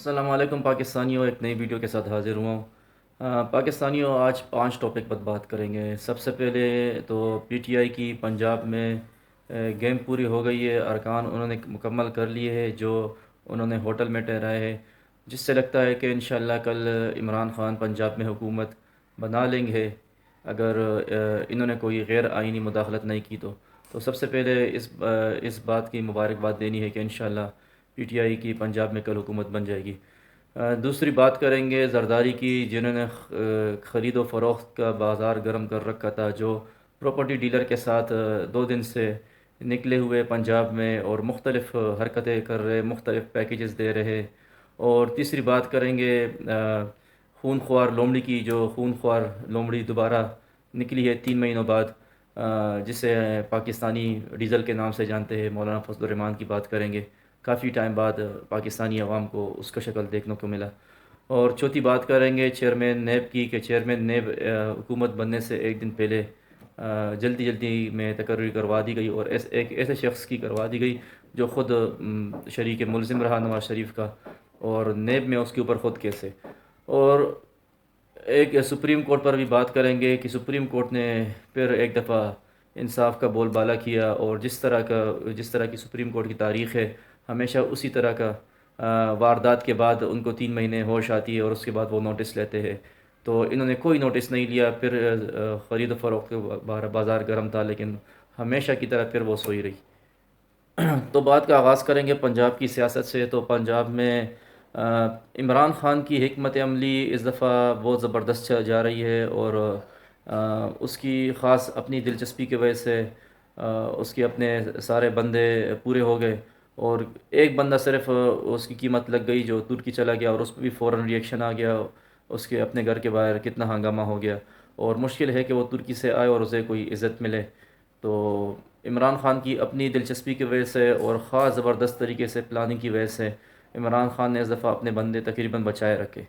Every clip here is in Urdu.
السلام علیکم پاکستانیوں، ایک نئی ویڈیو کے ساتھ حاضر ہوا ہوں۔ پاکستانیوں، آج 5 ٹاپک پر بات کریں گے۔ سب سے پہلے تو پی ٹی آئی کی پنجاب میں گیم پوری ہو گئی ہے، ارکان انہوں نے مکمل کر لیے ہیں جو انہوں نے ہوٹل میں ٹھہرائے ہیں، جس سے لگتا ہے کہ انشاءاللہ کل عمران خان پنجاب میں حکومت بنا لیں گے، اگر انہوں نے کوئی غیر آئینی مداخلت نہیں کی تو سب سے پہلے اس بات کی مبارکباد دینی ہے کہ انشاءاللہ پی ٹی آئی کی پنجاب میں کل حکومت بن جائے گی۔ دوسری بات کریں گے زرداری کی، جنہوں نے خرید و فروخت کا بازار گرم کر رکھا تھا، جو پراپرٹی ڈیلر کے ساتھ 2 دن سے نکلے ہوئے پنجاب میں اور مختلف حرکتیں کر رہے، مختلف پیکیجز دے رہے۔ اور تیسری بات کریں گے خون خوار لومڑی کی، جو خون خوار لومڑی دوبارہ نکلی ہے 3 مہینوں بعد، جسے پاکستانی ڈیزل کے نام سے جانتے ہیں، مولانا فضل الرحمان کی بات کریں گے۔ کافی ٹائم بعد پاکستانی عوام کو اس کا شکل دیکھنے کو ملا۔ اور چوتھی بات کریں گے چیئرمین نیب کی، کہ چیئرمین نیب حکومت بننے سے ایک دن پہلے جلدی جلدی میں تقرری کروا دی گئی، اور ایک ایسے شخص کی کروا دی گئی جو خود شریک ملزم رہا نواز شریف کا، اور نیب میں اس کے اوپر خود کیس ہے۔ اور ایک سپریم کورٹ پر بھی بات کریں گے کہ سپریم کورٹ نے پھر ایک دفعہ انصاف کا بول بالا کیا، اور جس طرح کی سپریم کورٹ کی تاریخ ہے، ہمیشہ اسی طرح کا واردات کے بعد ان کو 3 مہینے ہوش آتی ہے اور اس کے بعد وہ نوٹس لیتے ہیں۔ تو انہوں نے کوئی نوٹس نہیں لیا، پھر خرید و فروخت کے بازار گرم تھا، لیکن ہمیشہ کی طرح پھر وہ سوئی رہی۔ تو بات کا آغاز کریں گے پنجاب کی سیاست سے۔ تو پنجاب میں عمران خان کی حکمت عملی اس دفعہ بہت زبردست جا رہی ہے، اور اس کی خاص اپنی دلچسپی کی وجہ سے اس کے اپنے سارے بندے پورے ہو گئے، اور ایک بندہ صرف اس کی قیمت لگ گئی جو ترکی چلا گیا، اور اس پہ بھی فوراً ریئیکشن آ گیا، اس کے اپنے گھر کے باہر کتنا ہنگامہ ہو گیا، اور مشکل ہے کہ وہ ترکی سے آئے اور اسے کوئی عزت ملے۔ تو عمران خان کی اپنی دلچسپی کی وجہ سے اور خاص زبردست طریقے سے پلاننگ کی وجہ سے عمران خان نے اس دفعہ اپنے بندے تقریباً بچائے رکھے،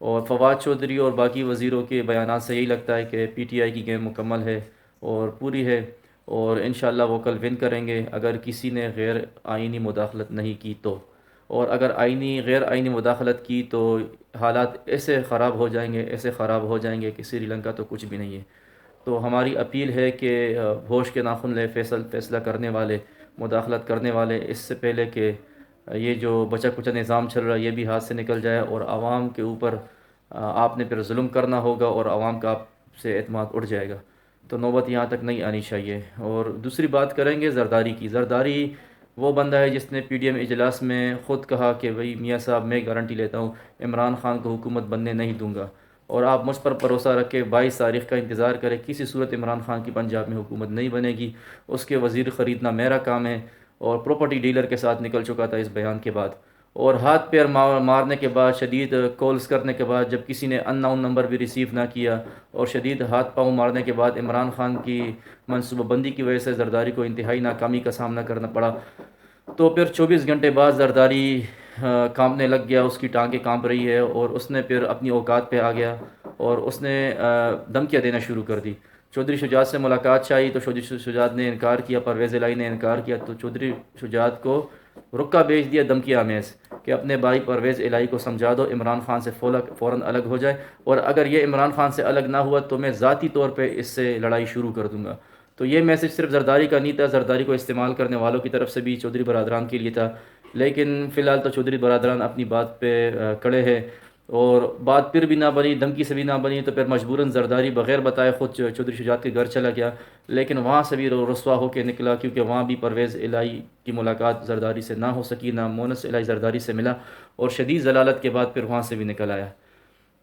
اور فواد چودھری اور باقی وزیروں کے بیانات سے یہی لگتا ہے کہ پی ٹی آئی کی گیم مکمل ہے اور پوری ہے، اور انشاءاللہ وہ کل ون کریں گے اگر کسی نے غیر آئینی مداخلت نہیں کی تو۔ اور اگر غیر آئینی مداخلت کی تو حالات ایسے خراب ہو جائیں گے، ایسے خراب ہو جائیں گے کہ سری لنکا تو کچھ بھی نہیں ہے۔ تو ہماری اپیل ہے کہ ہوش کے ناخن لے فیصلہ کرنے والے، مداخلت کرنے والے، اس سے پہلے کہ یہ جو بچا کچا نظام چل رہا ہے یہ بھی ہاتھ سے نکل جائے، اور عوام کے اوپر آپ نے پھر ظلم کرنا ہوگا، اور عوام کا آپ سے اعتماد اٹھ جائے گا۔ تو نوبت یہاں تک نہیں آنی چاہیے۔ اور دوسری بات کریں گے زرداری کی۔ زرداری وہ بندہ ہے جس نے پی ڈی ایم اجلاس میں خود کہا کہ بھئی میاں صاحب، میں گارنٹی لیتا ہوں عمران خان کو حکومت بننے نہیں دوں گا، اور آپ مجھ پر بھروسہ رکھ کے 22 تاریخ کا انتظار کریں، کسی صورت عمران خان کی پنجاب میں حکومت نہیں بنے گی، اس کے وزیر خریدنا میرا کام ہے۔ اور پراپرٹی ڈیلر کے ساتھ نکل چکا تھا اس بیان کے بعد، اور ہاتھ پیر مارنے کے بعد، شدید کالز کرنے کے بعد، جب کسی نے ان نون نمبر بھی ریسیو نہ کیا، اور شدید ہاتھ پاؤں مارنے کے بعد عمران خان کی منصوبہ بندی کی وجہ سے زرداری کو انتہائی ناکامی کا سامنا کرنا پڑا، تو پھر 24 گھنٹے بعد زرداری کانپنے لگ گیا، اس کی ٹانگیں کانپ رہی ہے، اور اس نے پھر اپنی اوقات پہ آ گیا، اور اس نے دھمکیاں دینا شروع کر دی۔ چودھری شجاعت سے ملاقات چاہی تو چودھری شجاعت نے انکار کیا، پرویز الہی نے انکار کیا، تو چودھری شجاعت کو رکا بھیج دیا دھمکیہ آمیز کہ اپنے بھائی پرویز الہی کو سمجھا دو عمران خان سے فوراً الگ ہو جائے، اور اگر یہ عمران خان سے الگ نہ ہوا تو میں ذاتی طور پہ اس سے لڑائی شروع کر دوں گا۔ تو یہ میسج صرف زرداری کا نہیں تھا، زرداری کو استعمال کرنے والوں کی طرف سے بھی چودھری برادران کے لیے تھا، لیکن فی الحال تو چودھری برادران اپنی بات پہ کڑے ہیں، اور بات پھر بھی نہ بنی، دھمکی سے بھی نہ بنی، تو پھر مجبوراً زرداری بغیر بتائے خود چودھری شجاعت کے گھر چلا گیا، لیکن وہاں سے بھی رسوا ہو کے نکلا، کیونکہ وہاں بھی پرویز الہی کی ملاقات زرداری سے نہ ہو سکی، نہ مونس الہی زرداری سے ملا، اور شدید ضلالت کے بعد پھر وہاں سے بھی نکل آیا۔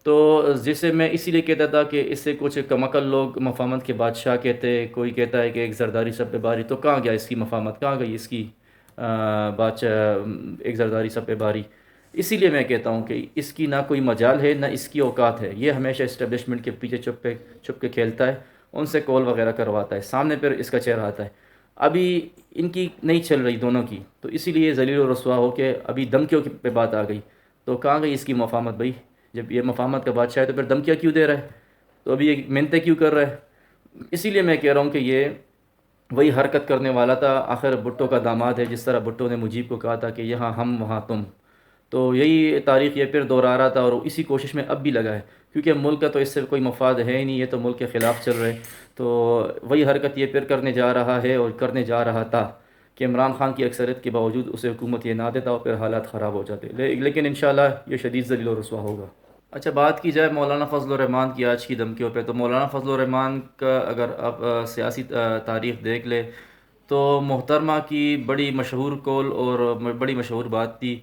تو جسے میں اسی لیے کہتا تھا کہ اس سے کچھ کمعقل لوگ مفاہمت کے بادشاہ کہتے، کوئی کہتا ہے کہ ایک زرداری سب پہ باری، تو کہاں گیا اس کی مفاہمت، کہاں گئی اس کی بادشاہ، ایک زرداری سب پہ باری؟ اسی لیے میں کہتا ہوں کہ اس کی نہ کوئی مجال ہے، نہ اس کی اوقات ہے، یہ ہمیشہ اسٹیبلشمنٹ کے پیچھے چھپ کے کھیلتا ہے، ان سے کال وغیرہ کرواتا ہے، سامنے پھر اس کا چہرہ آتا ہے۔ ابھی ان کی نہیں چل رہی دونوں کی، تو اسی لیے ذلیل و رسوا ہو کے ابھی دھمکیوں پہ بات آ گئی، تو کہاں گئی اس کی مفاہمت بھائی؟ جب یہ مفاہمت کا بادشاہ ہے تو پھر دھمکیاں کیوں دے رہا ہے؟ تو ابھی یہ منتیں کیوں کر رہا ہے؟ اسی لیے میں کہہ رہا ہوں کہ یہ وہی حرکت کرنے والا تھا، آخر بھٹو کا داماد ہے، جس طرح بھٹو نے مجیب کو کہا تھا کہ یہاں ہم وہاں تم، تو یہی تاریخ یہ پھر دہرا رہا تھا اور اسی کوشش میں اب بھی لگا ہے، کیونکہ ملک کا تو اس سے کوئی مفاد ہے ہی نہیں، یہ تو ملک کے خلاف چل رہے، تو وہی حرکت یہ پھر کرنے جا رہا ہے اور کرنے جا رہا تھا کہ عمران خان کی اکثریت کے باوجود اسے حکومت یہ نہ دیتا اور پھر حالات خراب ہو جاتے، لیکن انشاءاللہ یہ شدید ذلیل و رسوا ہوگا۔ اچھا، بات کی جائے مولانا فضل الرحمان کی آج کی دھمکیوں پہ، تو مولانا فضل الرحمان کا اگر آپ سیاسی تاریخ دیکھ لے تو محترمہ کی بڑی مشہور قول اور بڑی مشہور بات تھی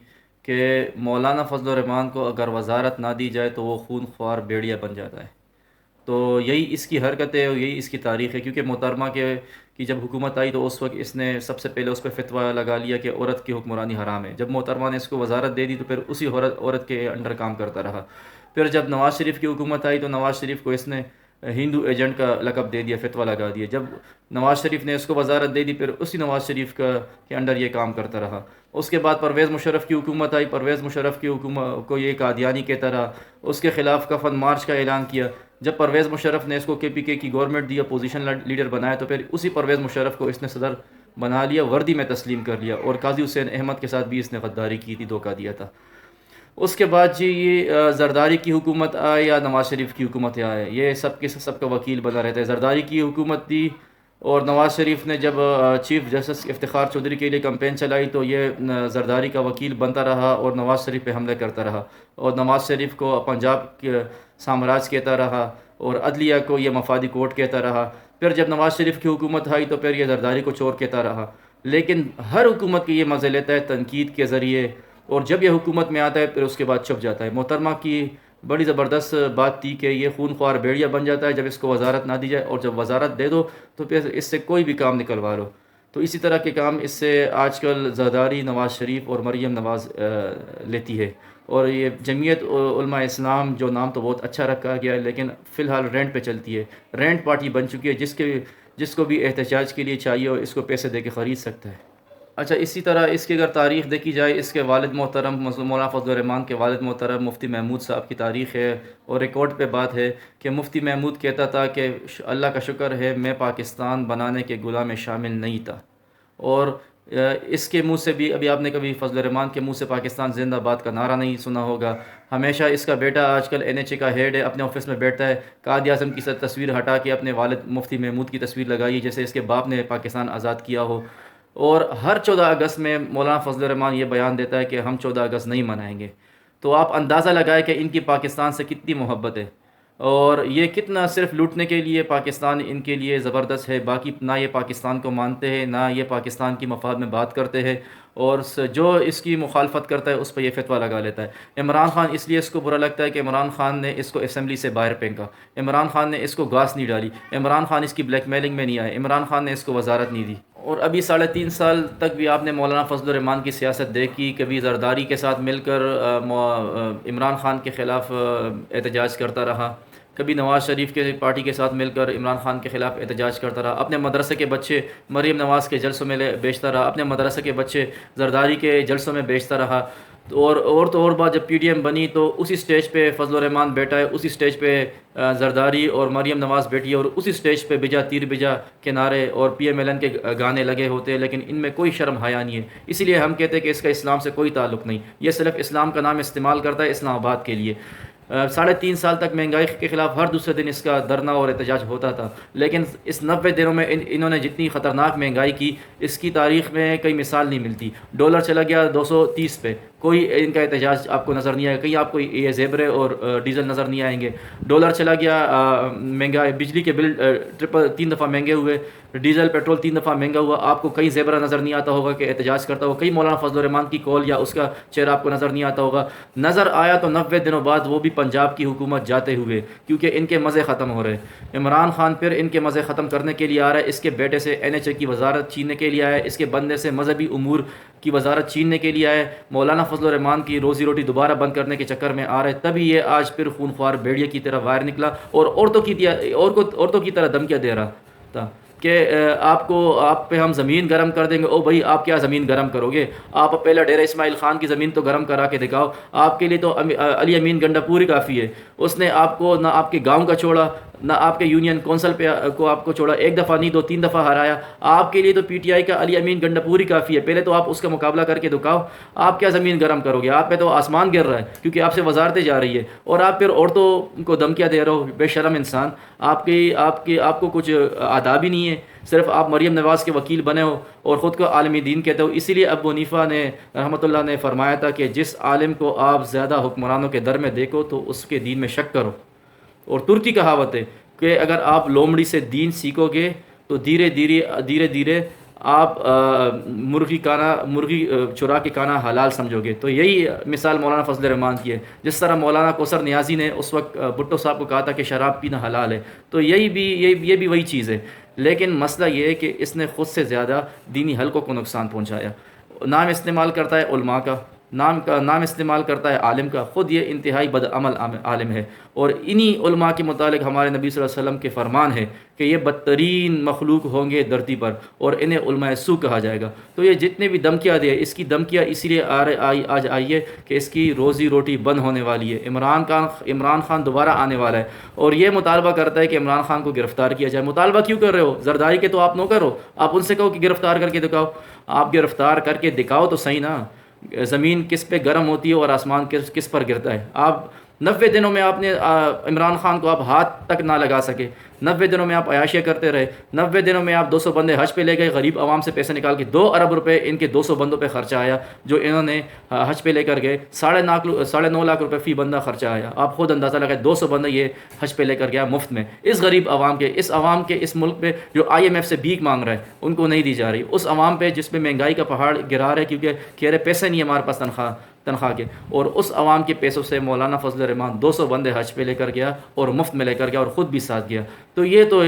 کہ مولانا فضل الرحمان کو اگر وزارت نہ دی جائے تو وہ خون خوار بھیڑیا بن جاتا ہے۔ تو یہی اس کی حرکت ہے اور یہی اس کی تاریخ ہے، کیونکہ محترمہ کی جب حکومت آئی تو اس وقت اس نے سب سے پہلے اس پہ فتویٰ لگا لیا کہ عورت کی حکمرانی حرام ہے۔ جب محترمہ نے اس کو وزارت دے دی تو پھر اسی عورت کے انڈر کام کرتا رہا۔ پھر جب نواز شریف کی حکومت آئی تو نواز شریف کو اس نے ہندو ایجنٹ کا لقب دے دیا، فتویٰ لگا دیا۔ جب نواز شریف نے اس کو وزارت دے دی پھر اسی نواز شریف کے انڈر یہ کام کرتا رہا۔ اس کے بعد پرویز مشرف کی حکومت آئی، پرویز مشرف کی حکومت کو یہ قادیانی کہتا رہا، اس کے خلاف کفن مارچ کا اعلان کیا۔ جب پرویز مشرف نے اس کو KPK کی گورنمنٹ دی، اپوزیشن لیڈر بنایا، تو پھر اسی پرویز مشرف کو اس نے صدر بنا لیا، وردی میں تسلیم کر لیا، اور قاضی حسین احمد کے ساتھ بھی اس نے غداری کی تھی، دھوکہ دیا تھا۔ اس کے بعد جی یہ زرداری کی حکومت آئے یا نواز شریف کی حکومت آئے، یہ سب کے سب کا وکیل بنا رہتا ہے۔ زرداری کی حکومت دی اور نواز شریف نے جب چیف جسٹس افتخار چودھری کے لیے کمپین چلائی تو یہ زرداری کا وکیل بنتا رہا اور نواز شریف پہ حملے کرتا رہا، اور نواز شریف کو پنجاب کے سامراج کہتا رہا اور عدلیہ کو یہ مفادی کورٹ کہتا رہا۔ پھر جب نواز شریف کی حکومت آئی تو پھر یہ زرداری کو چور کہتا رہا، لیکن ہر حکومت کے یہ مزے لیتا ہے تنقید کے ذریعے، اور جب یہ حکومت میں آتا ہے پھر اس کے بعد چھپ جاتا ہے۔ محترمہ کی بڑی زبردست بات تھی کہ یہ خون خوار بھیڑیا بن جاتا ہے جب اس کو وزارت نہ دی جائے، اور جب وزارت دے دو تو پھر اس سے کوئی بھی کام نکلوا لو۔ تو اسی طرح کے کام اس سے آج کل زرداری، نواز شریف اور مریم نواز لیتی ہے، اور یہ جمعیت علماء اسلام جو نام تو بہت اچھا رکھا گیا ہے لیکن فی الحال رینٹ پہ چلتی ہے، رینٹ پارٹی بن چکی ہے، جس کو بھی احتجاج کے لیے چاہیے اور اس کو پیسے دے کے خرید سکتا ہے۔ اچھا، اسی طرح اس کی اگر تاریخ دیکھی جائے، اس کے والد محترم مولانا فضل الرحمان کے والد محترم مفتی محمود صاحب کی تاریخ ہے، اور ریکارڈ پہ بات ہے کہ مفتی محمود کہتا تھا کہ اللہ کا شکر ہے میں پاکستان بنانے کے گناہ میں شامل نہیں تھا، اور اس کے منہ سے بھی ابھی آپ نے کبھی فضل الرحمان کے منہ سے پاکستان زندہ باد کا نعرہ نہیں سنا ہوگا۔ ہمیشہ اس کا بیٹا آج کل NHA کا ہیڈ ہے، اپنے آفس میں بیٹھتا ہے، قائد اعظم کی تصویر ہٹا کے اپنے والد مفتی محمود کی تصویر لگائی جیسے اس کے باپ نے پاکستان آزاد کیا ہو، اور ہر 14 اگست میں مولانا فضل الرحمان یہ بیان دیتا ہے کہ ہم 14 اگست نہیں منائیں گے۔ تو آپ اندازہ لگائیں کہ ان کی پاکستان سے کتنی محبت ہے، اور یہ کتنا صرف لوٹنے کے لیے پاکستان ان کے لیے زبردست ہے، باقی نہ یہ پاکستان کو مانتے ہیں، نہ یہ پاکستان کی مفاد میں بات کرتے ہیں، اور جو اس کی مخالفت کرتا ہے اس پہ یہ فتویٰ لگا لیتا ہے۔ عمران خان اس لیے اس کو برا لگتا ہے کہ عمران خان نے اس کو اسمبلی سے باہر پھینکا، عمران خان نے اس کو گھاس نہیں ڈالی، عمران خان اس کی بلیک میلنگ میں نہیں آئے، عمران خان نے اس کو وزارت نہیں دی۔ اور ابھی 3.5 سال تک بھی آپ نے مولانا فضل الرحمان کی سیاست دیکھی، کبھی زرداری کے ساتھ مل کر عمران خان کے خلاف احتجاج کرتا رہا، کبھی نواز شریف کے پارٹی کے ساتھ مل کر عمران خان کے خلاف احتجاج کرتا رہا، اپنے مدرسے کے بچے مریم نواز کے جلسوں میں بیچتا رہا، اپنے مدرسے کے بچے زرداری کے جلسوں میں بیچتا رہا۔ اور بات جب PDM بنی تو اسی سٹیج پہ فضل الرحمان بیٹھا ہے، اسی سٹیج پہ زرداری اور مریم نواز بیٹھی ہے، اور اسی سٹیج پہ بجا تیر بجا کے نعرے اور PMLN کے گانے لگے ہوتے ہیں، لیکن ان میں کوئی شرم حیا نہیں ہے۔ اسی لیے ہم کہتے ہیں کہ اس کا اسلام سے کوئی تعلق نہیں، یہ صرف اسلام کا نام استعمال کرتا ہے اسلام آباد کے لیے۔ 3.5 سال تک مہنگائی کے خلاف ہر دوسرے دن اس کا دھرنا اور احتجاج ہوتا تھا، لیکن اس 90 دنوں میں انہوں نے جتنی خطرناک مہنگائی کی اس کی تاریخ میں کئی مثال نہیں ملتی۔ ڈالر چلا گیا 230 پہ، کوئی ان کا احتجاج آپ کو نظر نہیں آئے گا، کہیں آپ کو یہ زیبرے اور ڈیزل نظر نہیں آئیں گے۔ ڈالر چلا گیا مہنگائی، بجلی کے بل 3 دفعہ مہنگے ہوئے، ڈیزل پیٹرول 3 دفعہ مہنگا ہوا، آپ کو کہیں زیبرا نظر نہیں آتا ہوگا کہ احتجاج کرتا ہو، کہیں مولانا فضل الرحمان کی کال یا اس کا چہرہ آپ کو نظر نہیں آتا ہوگا۔ نظر آیا تو 90 دنوں بعد، وہ بھی پنجاب کی حکومت جاتے ہوئے، کیونکہ ان کے مزے ختم ہو رہے ہیں۔ عمران خان پھر ان کے مزے ختم کرنے کے لیے آ رہا ہے، اس کے بیٹے سے NHA کی وزارت چھیننے کے لیے آیا ہے، اس کے بندے سے مذہبی امور کی وزارت چھیننے کے لیے آیا ہے، مولانا فضل الرحمان کی روزی روٹی دوبارہ بند کرنے کے چکر میں آ رہا ہے، تبھی یہ آج پھر خون خوار بھیڑیے کی طرح باہر نکلا اور عورتوں کی طرح دھمکیاں دے رہا تھا کہ آپ پہ ہم زمین گرم کر دیں گے۔ او بھائی، آپ کیا زمین گرم کرو گے؟ آپ پہلے ڈیرہ اسماعیل خان کی زمین تو گرم کرا کے دکھاؤ، آپ کے لیے تو علی امین گنڈا پوری کافی ہے۔ اس نے آپ کو نہ آپ کے گاؤں کا چھوڑا، نہ آپ کے یونین کونسل پہ کو آپ کو چھوڑا، ایک دفعہ نہیں 2-3 دفعہ ہرایا. آپ کے لیے تو پی ٹی آئی کا علی امین گنڈاپوری کافی ہے. پہلے تو آپ اس کا مقابلہ کر کے دکھاؤ. آپ کیا زمین گرم کرو گے؟ آپ پہ تو آسمان گر رہا ہے کیونکہ آپ سے وزارتیں جا رہی ہے، اور آپ پھر عورتوں کو دھمکیاں دے رہے ہو. بے شرم انسان. آپ کو کچھ آداب ہی نہیں ہے. صرف آپ مریم نواز کے وکیل بنے ہو اور خود کو عالم دین کہتے ہو. اسی لیے ابو حنیفہ نے رحمۃ اللہ نے فرمایا تھا کہ جس عالم کو آپ زیادہ حکمرانوں کے در میں دیکھو تو اس کے دین میں شک کرو. اور ترکی کہاوت ہے کہ اگر آپ لومڑی سے دین سیکھو گے تو دھیرے دھیرے آپ مرغی چرا کے کھانا حلال سمجھو گے. تو یہی مثال مولانا فضل الرحمان کی ہے. جس طرح مولانا کوثر نیازی نے اس وقت بھٹو صاحب کو کہا تھا کہ شراب پینا حلال ہے، تو یہ بھی وہی چیز ہے. لیکن مسئلہ یہ ہے کہ اس نے خود سے زیادہ دینی حلقوں کو نقصان پہنچایا. نام استعمال کرتا ہے علماء کا، نام استعمال کرتا ہے عالم کا. خود یہ انتہائی بدعمل عالم ہے. اور انہی علماء کے متعلق ہمارے نبی صلی اللہ علیہ وسلم کے فرمان ہے کہ یہ بدترین مخلوق ہوں گے دھرتی پر، اور انہیں علماء سو کہا جائے گا. تو یہ جتنے بھی دھمکیاں دے، اس کی دھمکیاں اسی لیے آج آئی ہے کہ اس کی روزی روٹی بند ہونے والی ہے. عمران خان دوبارہ آنے والا ہے اور یہ مطالبہ کرتا ہے کہ عمران خان کو گرفتار کیا جائے. مطالبہ کیوں کر رہے ہو؟ زرداری کے تو آپ نو کرو. آپ ان سے کہو کہ گرفتار کر کے دکھاؤ. آپ گرفتار کر کے دکھاؤ تو صحیح نا. زمین کس پہ گرم ہوتی ہے اور آسمان کس پر گرتا ہے. آپ 90 دنوں میں آپ نے عمران خان کو آپ ہاتھ تک نہ لگا سکے. 90 دنوں میں آپ عیاشیاں کرتے رہے. 90 دنوں میں آپ 200 بندے حج پہ لے گئے، غریب عوام سے پیسے نکال کے 2 ارب روپے ان کے 200 بندوں پہ خرچہ آیا جو انہوں نے حج پہ لے کر گئے. 9.5 لاکھ روپے فی بندہ خرچہ آیا. آپ خود اندازہ لگائے 200 بندے یہ حج پہ لے کر گیا مفت میں. اس غریب عوام کے اس ملک پہ جو IMF سے بھیک مانگ رہا ہے ان کو نہیں دی جا رہی. اس عوام پہ جس پہ مہنگائی کا پہاڑ گرا رہا ہے کیونکہ کہہ رہے پیسے نہیں ہمارے پاس تنخواہ کے. اور اس عوام کے پیسوں سے مولانا فضل الرحمان 200 بندے حج پہ لے کر گیا اور مفت میں لے کر گیا اور خود بھی ساتھ گیا. تو یہ تو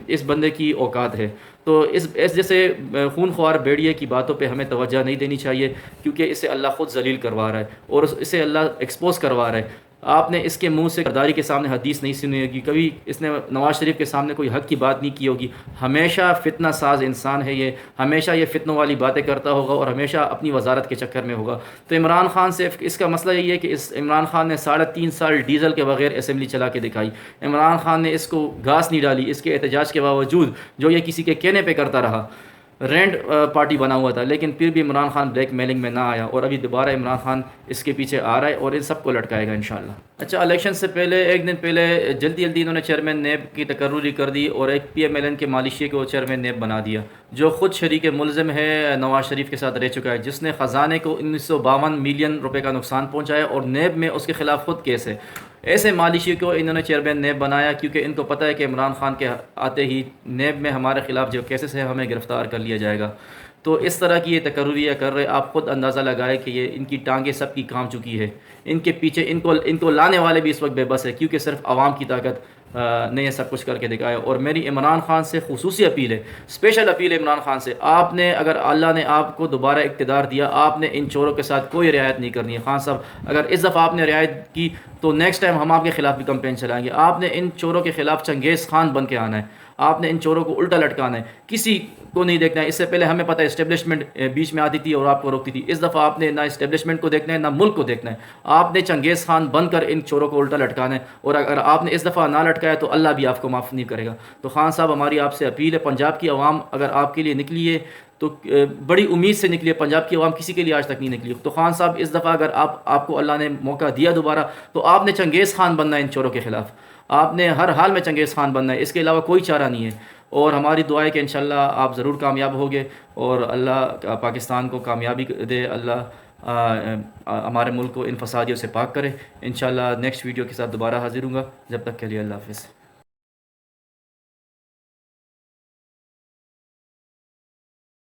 اس بندے کی اوقات ہے. تو اس جیسے خون خوار بیڑیے کی باتوں پہ ہمیں توجہ نہیں دینی چاہیے کیونکہ اسے اللہ خود ذلیل کروا رہا ہے اور اسے اللہ ایکسپوز کروا رہا ہے. آپ نے اس کے منہ سے غداری کے سامنے حدیث نہیں سنی ہوگی، کبھی اس نے نواز شریف کے سامنے کوئی حق کی بات نہیں کی ہوگی. ہمیشہ فتنہ ساز انسان ہے یہ. ہمیشہ یہ فتنوں والی باتیں کرتا ہوگا اور ہمیشہ اپنی وزارت کے چکر میں ہوگا. تو عمران خان سے اس کا مسئلہ یہی ہے کہ عمران خان نے 3.5 سال ڈیزل کے بغیر اسمبلی چلا کے دکھائی. عمران خان نے اس کو گھاس نہیں ڈالی. اس کے احتجاج کے باوجود جو یہ کسی کے کہنے پہ کرتا رہا، رینڈ پارٹی بنا ہوا تھا، لیکن پھر بھی عمران خان بلیک میلنگ میں نہ آیا اور ابھی دوبارہ عمران خان اس کے پیچھے آ رہا ہے اور ان سب کو لٹکائے گا انشاءاللہ. اچھا، الیکشن سے پہلے ایک دن پہلے جلدی انہوں نے چیئرمین نیب کی تقرری کر دی اور ایک PMLN کے مالیشیا کو چیئرمین نیب بنا دیا جو خود شریک ملزم ہے نواز شریف کے ساتھ رہ چکا ہے، جس نے خزانے کو 1952 ملین روپے کا نقصان پہنچایا اور نیب میں اس کے خلاف خود کیس ہے. ایسے مالیشیا کو انہوں نے چیئرمین نیب بنایا کیونکہ ان کو پتہ ہے کہ عمران خان کے آتے ہی نیب میں ہمارے خلاف جو کیسز ہے ہمیں گرفتار کر لیا جائے گا. تو اس طرح کی یہ تقرریاں کر رہے. آپ خود اندازہ لگائے کہ یہ ان کی ٹانگیں سب کی کام چکی ہے. ان کے پیچھے ان کو لانے والے بھی اس وقت بے بس ہے کیونکہ صرف عوام کی طاقت نے یہ سب کچھ کر کے دکھایا. اور میری عمران خان سے خصوصی اپیل ہے، اسپیشل اپیل ہے عمران خان سے. آپ نے اگر اللہ نے آپ کو دوبارہ اقتدار دیا، آپ نے ان چوروں کے ساتھ کوئی رعایت نہیں کرنی ہے. خان صاحب، اگر اس دفعہ آپ نے رعایت کی تو نیکسٹ ٹائم ہم آپ کے خلاف بھی کمپین چلائیں گے. آپ نے ان چوروں کے خلاف چنگیز خان بن کے آنا ہے. آپ نے ان چوروں کو الٹا لٹکانا ہے، کسی کو نہیں دیکھنا ہے. اس سے پہلے ہمیں پتہ ہے اسٹیبلشمنٹ بیچ میں آتی تھی اور آپ کو روکتی تھی. اس دفعہ آپ نے نہ اسٹیبلشمنٹ کو دیکھنا ہے نہ ملک کو دیکھنا ہے. آپ نے چنگیز خان بن کر ان چوروں کو الٹا لٹکانا ہے اور اگر آپ نے اس دفعہ نہ لٹکایا تو اللہ بھی آپ کو معاف نہیں کرے گا. تو خان صاحب، ہماری آپ سے اپیل ہے، پنجاب کی عوام اگر آپ کے لیے نکلی ہے تو بڑی امید سے نکلی ہے. پنجاب کی عوام کسی کے لیے آج تک نہیں نکلی. تو خان صاحب، اس دفعہ اگر آپ کو اللہ نے موقع دیا دوبارہ تو آپ نے چنگیز خان بننا ہے ان چوروں کے خلاف. آپ نے ہر حال میں چنگیز خان بننا ہے، اس کے علاوہ کوئی چارہ نہیں ہے. اور ہماری دعا ہے کہ انشاءاللہ آپ ضرور کامیاب ہوگے اور اللہ پاکستان کو کامیابی دے. اللہ ہمارے ملک کو ان فسادیوں سے پاک کرے. انشاءاللہ نیکسٹ ویڈیو کے ساتھ دوبارہ حاضر ہوں گا. جب تک کے لیے اللہ حافظ.